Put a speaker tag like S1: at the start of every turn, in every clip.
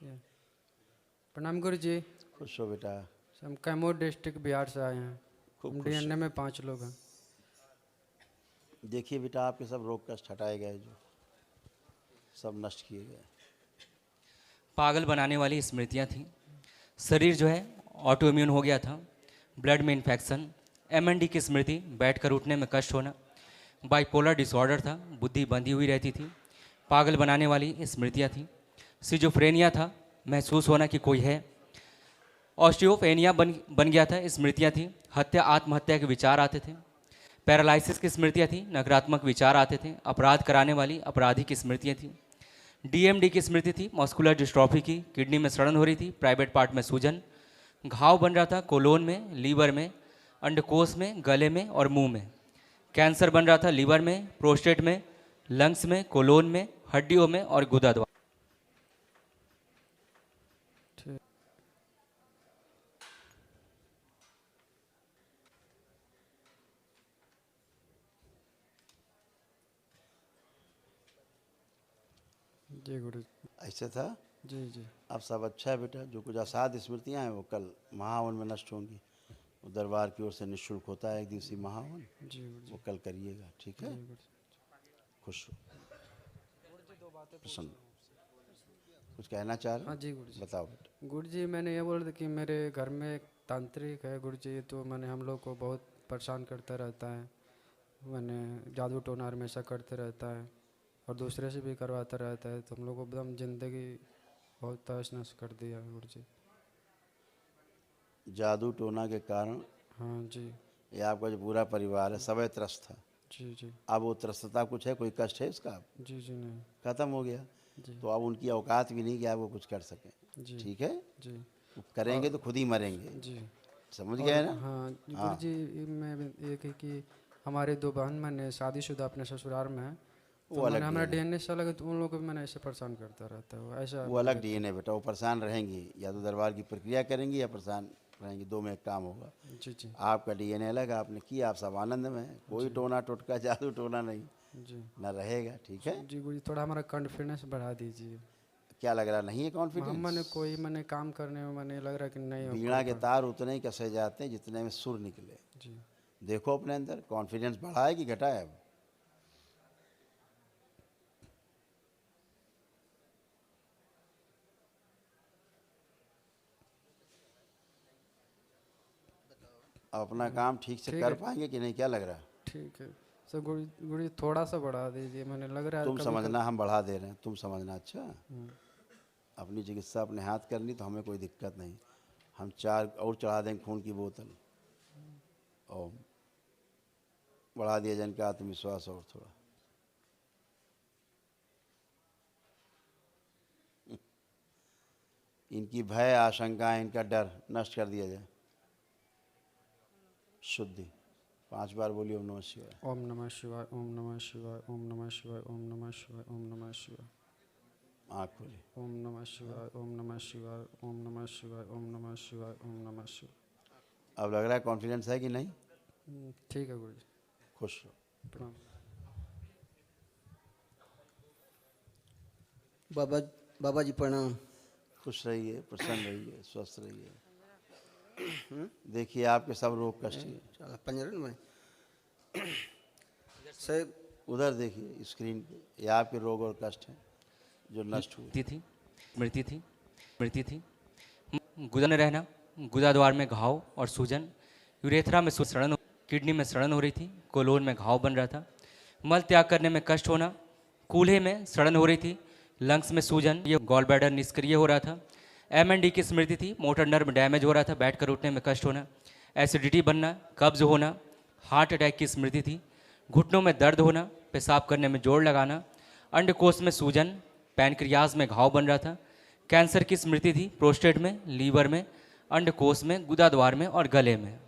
S1: प्रणाम गुरु जी।
S2: खुश हो बेटा।
S1: हम कैमूर डिस्ट्रिक्ट बिहार से आए हैं।
S2: खूब
S1: हम
S2: खुश
S1: डीएनए
S2: हो।
S1: में 5 लोग हैं।
S2: देखिए बेटा, आपके सब रोग कष्ट हटाए गए, जो सब नष्ट किए गए।
S3: पागल बनाने वाली स्मृतियाँ थीं। शरीर जो है ऑटो इम्यून हो गया था, ब्लड में इन्फेक्शन, एमएनडी की स्मृति, बैठकर उठने में कष्ट होना, बाइपोलर डिसऑर्डर था, बुद्धि बंधी हुई रहती थी, पागल बनाने वाली स्मृतियाँ थीं। सिजोफ्रेनिया था, महसूस होना कि कोई है। ऑस्टियोपेनिया बन गया था, स्मृतियाँ थीं। हत्या आत्महत्या के विचार आते थे। पैरालिसिस की स्मृतियाँ थीं, नकारात्मक विचार आते थे। अपराध कराने वाली अपराधी की स्मृतियाँ थीं। डीएमडी की स्मृति थी, मस्कुलर डिस्ट्रॉफी की, किडनी में सड़न हो रही थी, प्राइवेट पार्ट में सूजन, घाव बन रहा था कोलोन में, लीवर में, अंडकोश में, गले में और मुंह में। कैंसर बन रहा था लीवर में, प्रोस्टेट में, लंग्स में, कोलोन में, हड्डियों में और गुदा द्वार।
S1: ठीक। जी गुरु
S2: ऐसे था।
S1: जी जी
S2: अब सब अच्छा है बेटा। जो कुछ असाध स्मृतियाँ हैं वो कल महावन में नष्ट होंगी। वो दरबार की ओर से निःशुल्क होता है एक दिवसीय महावन,
S1: जी गुरु
S2: वो कल करिएगा, ठीक है।
S1: जी गुरु
S2: खुश हो, प्रसन्न। कुछ कहना चाह रहे
S1: हाँ
S2: हो?
S1: जी गुरु जी।
S2: बताओ बेटा।
S1: गुरु जी मैंने ये बोल रहा था कि मेरे घर में एक तांत्रिक है गुरु जी, तो मैंने हम लोग को बहुत परेशान करता रहता है। मैंने जादू टोना हमेशा करते रहता है और दूसरे से भी करवाता रहता है, तो हम लोग को एकदम ज़िंदगी बहुत तहस नहस कर दिया है गुरु जी।
S2: जादू टोना के कारण
S1: हाँ जी
S2: ये आपका जो पूरा परिवार है सब त्रस्त था।
S1: जी जी
S2: अब वो त्रस्तता कुछ है, कोई कष्ट है उसका, अब
S1: जी जी नहीं
S2: खत्म हो गया।
S1: जी
S2: तो अब उनकी औकात भी नहीं कि आप वो कुछ कर सकें,
S1: जी
S2: ठीक है।
S1: जी
S2: वो करेंगे तो खुद ही मरेंगे,
S1: जी।
S2: समझ
S1: और
S2: गए ना।
S1: हाँ
S2: हाँ,
S1: गुरु जी, मैं एक है कि हमारे 2 बहन मैंने शादीशुदा अपने ससुराल में है, तो
S2: वो
S1: मैंने
S2: अलग
S1: हमारा
S2: डीएनए,
S1: डीएनए से अलग है, तो उन लोगों को भी मैंने ऐसे परेशान करता रहता है, वो ऐसा
S2: वो
S1: बोल
S2: अलग
S1: देते
S2: डीएनए बेटा। वो परेशान रहेंगी, या तो दरबार की प्रक्रिया करेंगी या परेशान रहेंगी, दो में एक काम होगा।
S1: हैं। जी जी
S2: आपका डीएनए अलग, आपने किया, आप सब आनंद में हैं। कोई
S1: जी
S2: टोना टोटका जादू टोना नहीं,
S1: जी
S2: ना रहेगा, ठीक है।
S1: जी गुरु जी, थोड़ा हमारा कॉन्फिडेंस बढ़ा दीजिए।
S2: क्या लग रहा, नहीं है
S1: हम
S2: कॉन्फिडेंस?
S1: मैंने कोई मैंने काम करने में मैंने लग रहा है कि नहीं हो
S2: बीड़ा
S1: कर
S2: के
S1: पा।
S2: तार उतने ही कसे जाते हैं जितने में सुर निकले।
S1: जी
S2: देखो अपने अंदर कॉन्फिडेंस बढ़ा है कि घटा है अब? अब अपना काम ठीक से
S1: ठीक
S2: कर
S1: है
S2: पाएंगे कि नहीं, क्या लग रहा है?
S1: ठीक है। सर गुरु जी थोड़ा सा बढ़ा दीजिए, मैंने लग रहा है
S2: तुम
S1: कभी
S2: समझना
S1: कभी।
S2: हम बढ़ा दे रहे हैं, तुम समझना। अच्छा, अपनी चिकित्सा अपने हाथ करनी तो हमें कोई दिक्कत नहीं। हम 4 और चढ़ा देंगे खून की बोतल, और बढ़ा दिया जाए इनका आत्मविश्वास और थोड़ा। इनकी भय आशंकाएं, इनका डर नष्ट कर दिया जाए। शुद्धि 5 बार बोलिए ओम नमः शिवाय।
S1: ओम नमः शिवाय, ओम नमः शिवाय, ओम नमः शिवाय, ओम नमः शिवाय, ओम नमः शिवाय,
S2: आँख खोलिए।
S1: ओम नमः शिवाय, ओम नमः शिवाय, ओम नमः शिवाय, ओम नमः शिवाय, ओम नमः शिवाय।
S2: अब लग रहा है कॉन्फिडेंस है कि नहीं?
S1: ठीक है गुरु जी,
S2: खुश हो।
S1: प्रणाम।
S4: बाबा बाबा जी प्रणाम।
S2: खुश रहिए, प्रसन्न रहिए, स्वस्थ रहिए। देखिए आपके सब रोग कष्ट हैं।
S4: चला पंजरन में सर
S2: उधर देखिए स्क्रीन पे, ये आपके रोग और कष्ट हैं जो नष्ट हुए।
S3: थी मृत्यु थी। गुदा में रहना, गुदा द्वार में घाव और सूजन, यूरेथ्रा में सड़न, किडनी में सड़न हो रही थी, कोलोन में घाव बन रहा था, मल त्याग करने में कष्ट होना, कूल्हे में सड़न हो रही थी, लंग्स में सूजन, ये गॉल ब्लैडर निष्क्रिय हो रहा था। एमएनडी की स्मृति थी, मोटर नर्व डैमेज हो रहा था, बैठकर उठने में कष्ट होना, एसिडिटी बनना, कब्ज होना, हार्ट अटैक की स्मृति थी, घुटनों में दर्द होना, पेशाब करने में जोर लगाना, अंडकोश में सूजन, पैनक्रियाज में घाव बन रहा था, कैंसर की स्मृति थी, प्रोस्टेट में, लीवर में, अंडकोश में, गुदा द्वार में और गले में।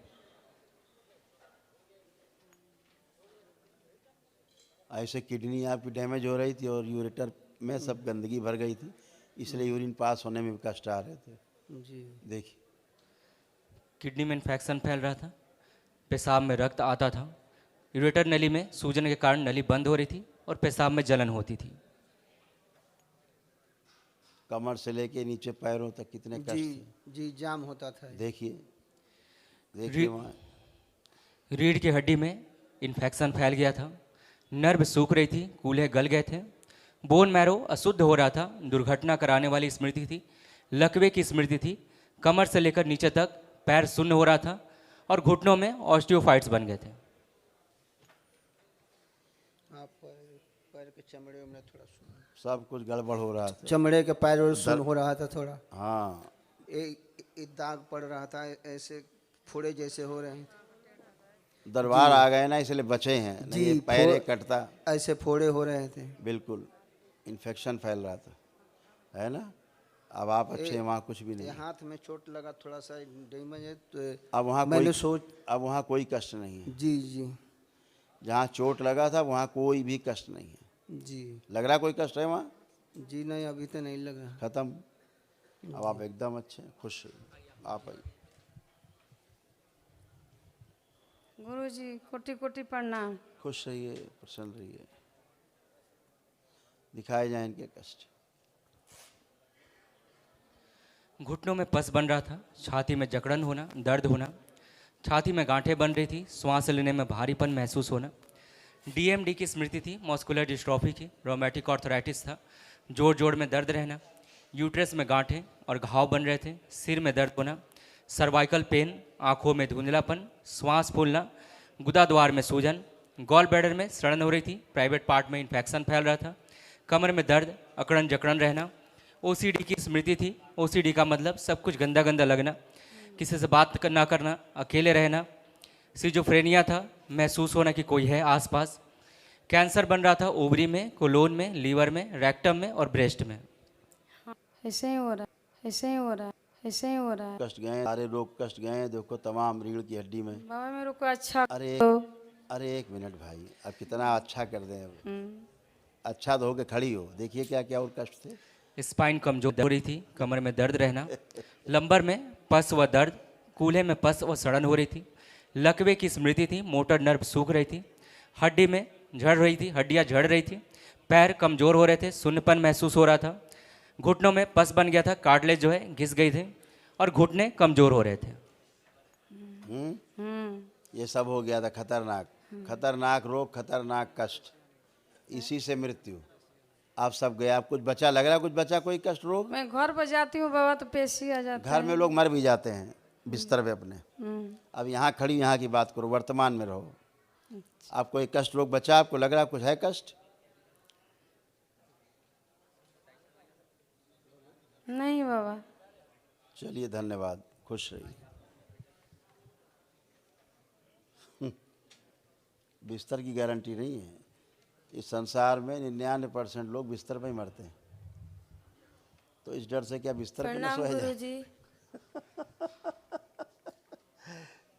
S2: ऐसे किडनी आपकी डैमेज हो रही थी और यूरेटर में सब गंदगी भर गई थी, इसलिए यूरिन पास होने में भी कष्ट आ रहे थे।
S4: जी
S2: देखिए
S3: किडनी में इन्फेक्शन फैल रहा था, पेशाब में रक्त आता था, यूरेटर नली में सूजन के कारण नली बंद हो रही थी और पेशाब में जलन होती थी।
S2: कमर से लेके नीचे पैरों तक कितने कष्ट
S4: जी
S2: थे।
S4: जी जाम होता था।
S2: देखिए देखिए वहाँ
S3: रीढ़ की हड्डी में इन्फेक्शन फैल गया था, नर्व सूख रही थी, कूल्हे गल गए थे, बोन मैरो अशुद्ध हो रहा था, दुर्घटना कराने वाली स्मृति थी, लकवे की स्मृति थी, कमर से लेकर नीचे तक पैर शून्य हो रहा था और घुटनों में ऑस्टियोफाइट्स बन गए थे।
S4: आप पैर के चमड़े में थोड़ा
S2: सब कुछ गड़बड़ हो रहा था।
S4: चमड़े के पैर और सुन हो रहा था थोड़ा।
S2: हाँ
S4: एक दाग पड़ रहा था, ऐसे फोड़े जैसे हो रहे हैं।
S2: दरबार आ गए ना इसलिए बचे हैं, नहीं ये पैर एक कटता।
S4: ऐसे फोड़े हो रहे थे।
S2: बिल्कुल इन्फेक्शन फैल रहा था, है ना। अब आप अच्छे हैं, वहाँ कुछ भी नहीं।
S4: हाथ में चोट लगा, थोड़ा सा डैमेज है तो
S2: अब वहाँ
S4: मैंने
S2: अब वहाँ कोई कष्ट नहीं है।
S4: जी जी
S2: जहाँ चोट लगा था वहाँ कोई भी कष्ट नहीं है।
S4: जी
S2: लग रहा कोई कष्ट है वहाँ?
S4: जी नहीं, अभी तो नहीं लग रहा।
S2: खत्म। अब आप एकदम अच्छे हैं, खुश हैं। आप आइए।
S5: गुरुजी कोटि कोटि प्रणाम।
S2: खुश रहिए, प्रसन्न रहिए। दिखाए जाए इनके कष्ट।
S3: घुटनों में पस बन रहा था, छाती में जकड़न होना, दर्द होना, छाती में गांठें बन रही थी, श्वास लेने में भारीपन महसूस होना, डीएमडी की स्मृति थी, मस्कुलर डिस्ट्रॉफी की, रोमेटिक आर्थराइटिस था, जोड़ जोड़ में दर्द रहना, यूट्रस में गांठें और घाव बन रहे थे, सिर में दर्द होना, सर्वाइकल पेन, आंखों में धुंधलापन, श्वास फूलना, गुदा द्वार में सूजन, गॉल ब्लैडर में सड़न हो रही थी, प्राइवेट पार्ट में इन्फेक्शन फैल रहा था, कमर में दर्द, अकड़न जकड़न रहना, ओसीडी की स्मृति थी। ओसीडी का मतलब सब कुछ गंदा गंदा लगना, किसी से बात ना करना, अकेले रहना, सिजोफ्रेनिया था, महसूस होना कि कोई है आसपास, कैंसर बन रहा था ओवरी में, कोलोन में, लीवर में, रेक्टम में और ब्रेस्ट में।
S5: ऐसे ही हो रहा है, ऐसे ही हो रहा है, ऐसे ही हो रहा है।
S2: कष्ट गए, सारे रोग कष्ट गए, देखो तमाम रीढ़ की हड्डी में।
S5: बाबा मेरे को अच्छा
S2: अरे एक मिनट भाई, अब कितना अच्छा कर दें। अब अच्छा तो हो के खड़ी हो, देखिए क्या क्या और कष्ट थे।
S3: स्पाइन कमजोर हो रही थी, कमर में दर्द रहना, लंबर में पस व दर्द, कूल्हे में पस व सड़न हो रही थी, लकवे की स्मृति थी, मोटर नर्व सूख रही थी, हड्डी में झड़ रही थी, हड्डियां झड़ रही थी, पैर कमजोर हो रहे थे, सुन्नपन महसूस हो रहा था, घुटनों में पस बन गया था, कार्टिलेज जो है घिस गई थी और घुटने कमजोर हो रहे थे।
S2: ये सब हो गया था। खतरनाक खतरनाक रोग, खतरनाक कष्ट, इसी से मृत्यु। आप सब गए, आप कुछ बचा लग रहा, कुछ बचा कोई कष्ट रोग?
S5: मैं घर पर जाती हूँ बाबा तो पेशी आ जाता
S2: घर में लोग मर भी जाते हैं बिस्तर पे अपने। अब यहाँ खड़ी, यहाँ की बात करो, वर्तमान में रहो। आप कोई कष्ट रोग बचा, आपको लग रहा कुछ है कष्ट?
S5: नहीं बाबा।
S2: चलिए धन्यवाद, खुश रहिए। बिस्तर की गारंटी नहीं है। इस संसार में 99% लोग बिस्तर पे ही मरते हैं, तो इस डर से क्या बिस्तर पे न
S5: प्रणाम
S2: सोया जाए?
S5: गुरुजी।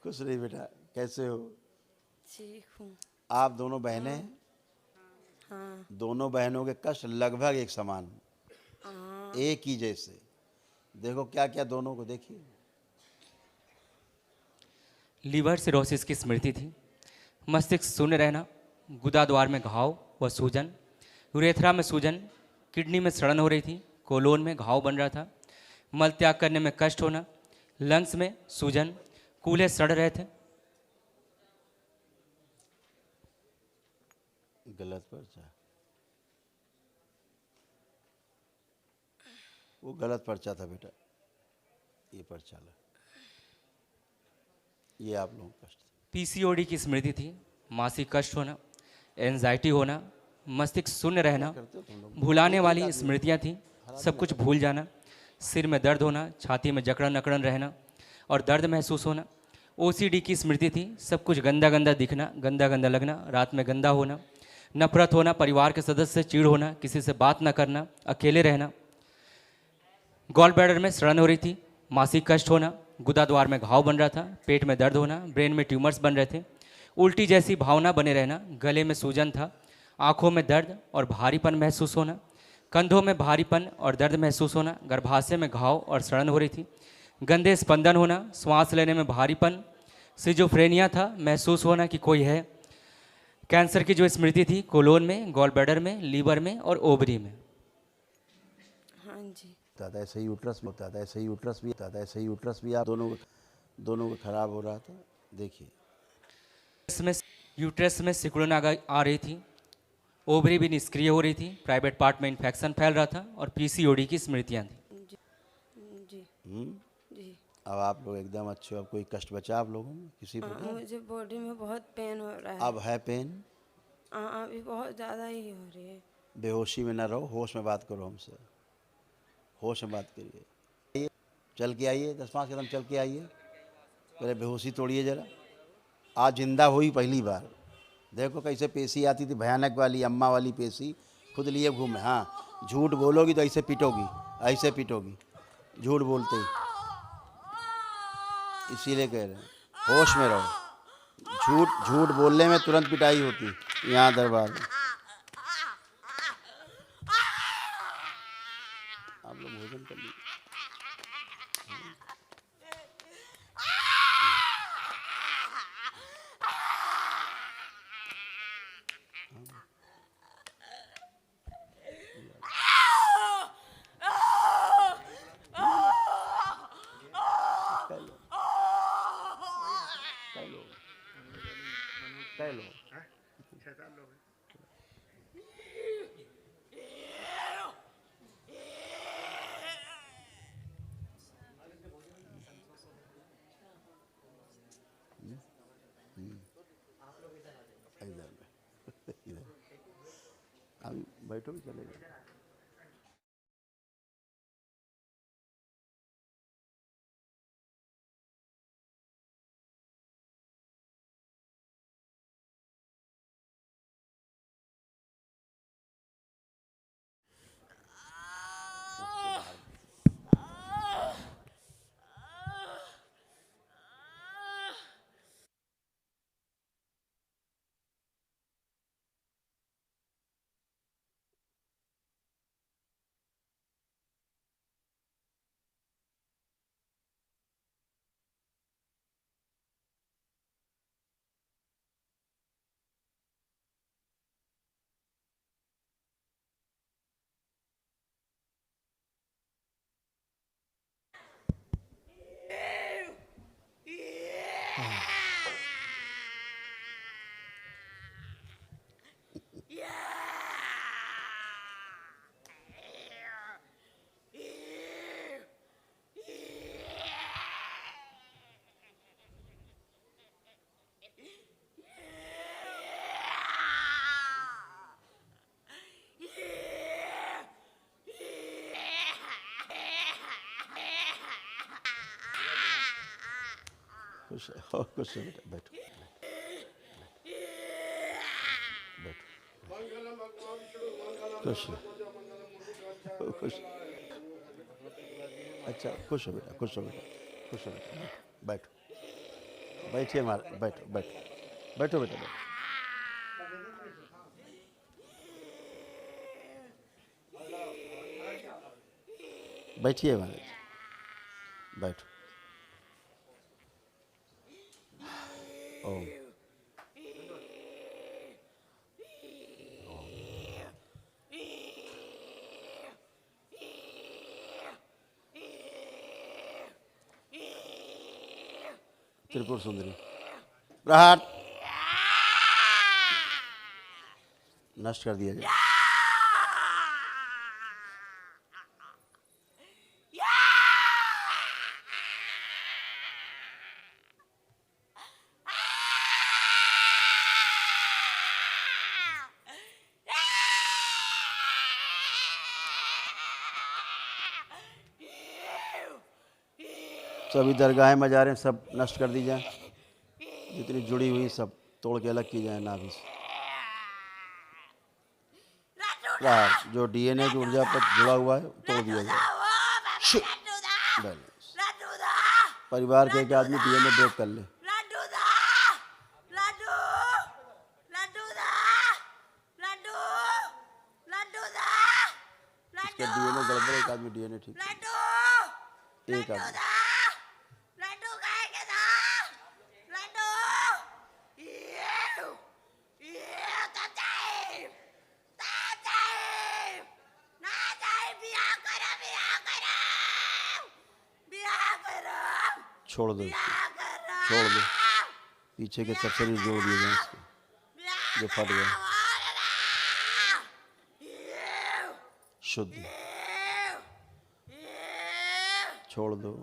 S2: खुश रही बेटा, कैसे हो?
S5: ठीक हूँ।
S2: आप दोनों बहनें हैं?
S5: हाँ
S2: दोनों बहनों के कष्ट लगभग एक समान, एक ही जैसे। देखो क्या क्या दोनों को, देखिए।
S3: लीवर सिरोसिस की स्मृति थी, मस्तिष्क शून्य रहना, गुदा द्वार में घाव व सूजन, यूरेथ्रा में सूजन, किडनी में सड़न हो रही थी, कोलोन में घाव बन रहा था, मल त्याग करने में कष्ट होना, लंग्स में सूजन, कूल्हे सड़ रहे थे।
S2: गलत पर्चा, वो गलत पर्चा था बेटा, ये पर्चा ला। ये आप लोगों का कष्ट।
S3: पीसीओडी की स्मृति थी, मासिक कष्ट होना, एंजाइटी होना, मस्तिष्क शून्य रहना, भुलाने वाली स्मृतियाँ थी, सब कुछ भूल जाना, सिर में दर्द होना, छाती में जकड़न अकड़न रहना और दर्द महसूस होना। ओसीडी की स्मृति थी, सब कुछ गंदा गंदा दिखना, गंदा गंदा लगना, रात में गंदा होना, नफरत होना, परिवार के सदस्य से चिढ़ होना, किसी से बात न करना, अकेले रहना, गॉल ब्लैडर में सड़न हो रही थी, मासिक कष्ट होना, गुदा द्वार में घाव बन रहा था, पेट में दर्द होना, ब्रेन में ट्यूमर्स बन रहे थे, उल्टी जैसी भावना बने रहना, गले में सूजन था, आंखों में दर्द और भारीपन महसूस होना, कंधों में भारीपन और दर्द महसूस होना, गर्भाशय में घाव और सड़न हो रही थी, गंदे स्पंदन होना, श्वास लेने में भारीपन, सिजोफ्रेनिया था, महसूस होना कि कोई है, कैंसर की जो स्मृति थी, कोलोन में, गॉल ब्लैडर में, लीवर में और ओवरी में।
S5: हाँ जी।
S2: होता था, ऐसे ही यूट्रस भी होता था, ऐसे ही यूट्रस भी होता था, ऐसे ही यूट्रस भी आप दोनों का खराब हो रहा था। देखिए
S3: इसमें यूट्रस में सिकुड़न आ रही थी, ओवरी भी निष्क्रिय हो रही थी, प्राइवेट पार्ट में इन्फेक्शन फैल रहा था और पीसीओडी की स्मृतियाँ थी।
S5: जी। जी।
S2: हम्म।
S5: जी।
S2: अब आप लोग एकदम अच्छे हो, अब कोई कष्ट बचा आप लोगों में किसी प्रकार?
S5: मुझे बॉडी में बहुत पेन हो रहा है।
S2: अब है पेन?
S5: अभी बहुत ज़्यादा ही हो रही है।
S2: बेहोशी में ना रहो, होश में बात करो हमसे, होश में बात करिए। आइए, चल के आइए, 10-5 कदम चल के आइए, पहले बेहोशी तोड़िए जरा। आज जिंदा हुई पहली बार, देखो कैसे पेशी आती थी, भयानक वाली अम्मा वाली पेशी, खुद लिए घूमे। हाँ, झूठ बोलोगी तो ऐसे पिटोगी, ऐसे पिटोगी झूठ बोलते ही, इसीलिए कह रहे हैं होश में रहो। झूठ बोलने में तुरंत पिटाई होती यहाँ दरबार में। आप लोग भोजन कर लीजिए। कै लोग इधर में इधर अभी बैठो भी चलेगा। खुश हो बेटा, बैठो बैठो, खुश हो, खुश। अच्छा, खुश हो बेटा, खुश हो बेटा, खुश हो बेटा, बैठो, बैठिए हमारे, बैठो बैठो बैठो बेटा, बैठो। बैठिए महाराज, बैठो। ओम त्रिपुर सुंदरी प्रहार नष्ट कर दिया जाए। सभी दरगाहें मज़ारें सब नष्ट कर दी जाए, जितनी जुड़ी हुई सब तोड़ के अलग की जाए नाभि से। प्रहार जो डीएनए की ऊर्जा पर जुड़ा हुआ है तोड़ दिया जाए। बैलेंस परिवार के एक आदमी डीएनए ब्रेक कर ले। इसका डीएनए गड़बड़, एक आदमी डीएनए ठीक, एक आदमी छोड़ दो इसको, छोड़ दो। पीछे के सब शरीर जोड़ दिए जाए इसके जो फट गए। शुद्ध, छोड़ दो।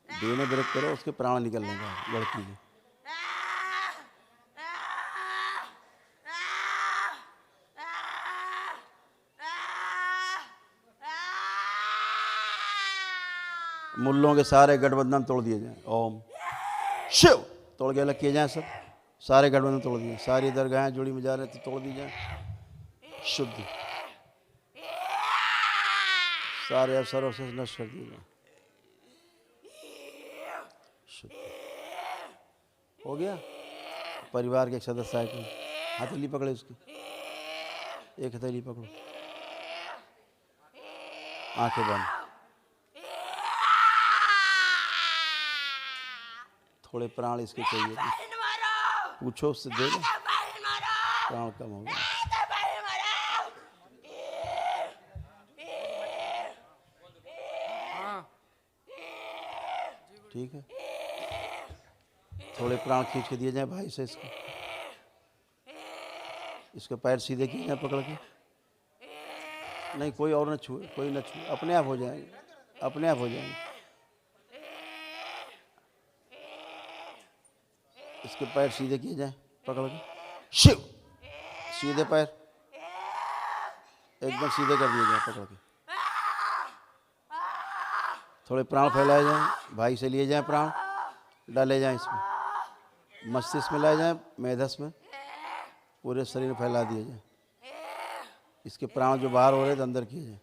S2: देने ब्रेक करो, उसके प्राण निकलने का लड़की के। मुल्लों के सारे गठबंधन तोड़ दिए जाएं। ओम शिव, तोड़ के अलग किए जाएं सब। सारे गठबंधन तोड़ दिए, सारी दरगाहें जुड़ी में जा रहे थे तोड़ दी जाए। शुद्ध, सारे अवसरों से नष्ट कर दिए जाए। शुद्ध हो गया। परिवार के एक सदस्य आए थे, हथेली पकड़े उसकी, एक हथेली पकड़ो, आंखें बंद। थोड़े प्राण इसके चाहिए थे, पूछो उससे, देगा प्राण कम हो गया। ठीक है, थोड़े प्राण खींच के दिए जाए भाई से इसको। इसके पैर सीधे किए जाए पकड़ के, नहीं कोई और न छुए, कोई न छुए, अपने आप हो जाएंगे, अपने आप हो जाएंगे। इसके पैर सीधे किए जाए पकड़ के, शिव, सीधे पैर एकदम सीधे कर दिए जाए पकड़ के। थोड़े प्राण फैलाए जाएं, भाई से लिए जाएं, प्राण डाले जाएं इसमें, मस्तिष्क में लाए जाएं, मेधस में, पूरे शरीर में फैला दिए जाएं। इसके प्राण जो बाहर हो रहे थे अंदर किए जाएं।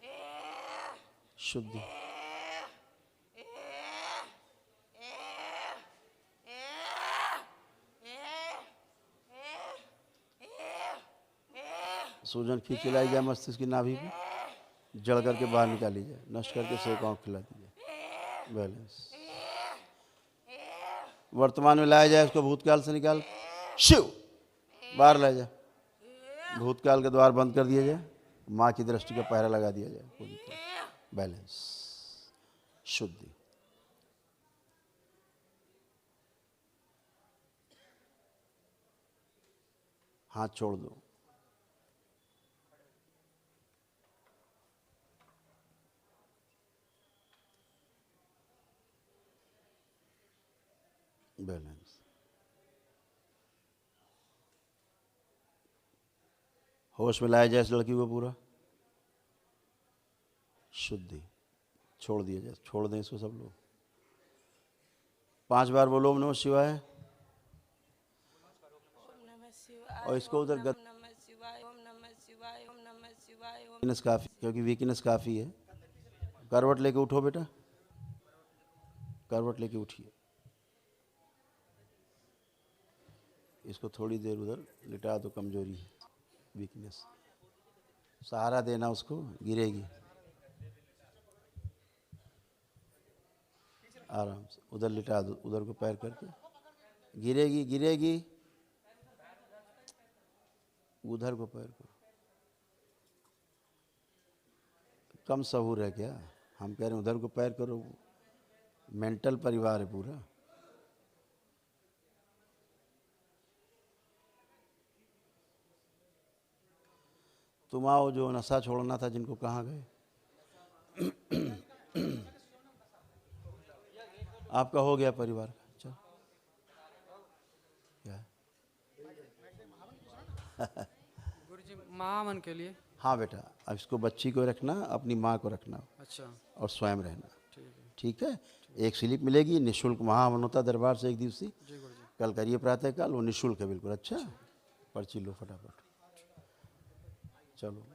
S2: शुद्ध, सूजन खींच के लाई जाए मस्तिष्क की नाभि पे, जड़ करके बाहर निकाली जाए, नष्ट करके सेक आँख खिला दी जाए। बैलेंस। वर्तमान में लाया जाए उसको, भूतकाल से निकाल, शिव बाहर लाया जाए, भूतकाल के द्वार बंद कर दिया जाए, माँ की दृष्टि का पहरा लगा दिया जाए पूरी तरह। बैलेंस, शुद्धि। हाथ छोड़ दो। बैलेंस। होश में लाया जाए इस लड़की को पूरा। शुद्धि, छोड़ दिया जाए, छोड़ दें इसको सब लोग। 5 बार बोलो ओम नमः शिवाय, और इसको उधर वीकनेस काफी, क्योंकि वीकनेस काफी है। करवट लेके उठो बेटा, करवट लेके उठिए, इसको थोड़ी देर उधर लिटा दो, कमजोरी है, वीकनेस। सहारा देना उसको, गिरेगी आराम से, उधर लिटा दो, उधर को पैर करके, गिरेगी गिरेगी, उधर को पैर करो। कम सहूर है क्या? हम कह रहे हैं उधर को पैर करो, मेंटल परिवार है पूरा। तुम आओ, जो नशा छोड़ना था जिनको, कहाँ गए? आपका हो गया परिवार का, चलो क्या
S1: गुरुजी महामन के लिए
S2: हाँ बेटा, अब इसको बच्ची को रखना, अपनी माँ को रखना
S1: अच्छा
S2: और स्वयं रहना।
S1: ठीक है
S2: ठीक है, एक स्लिप मिलेगी निःशुल्क, वहाँ होता दरबार से एक दिवसीय।
S1: जी गुरुजी।
S2: कल करिए प्रातःकाल, वो निःशुल्क है बिल्कुल। अच्छा, पर्ची लो फटाफट, चलो।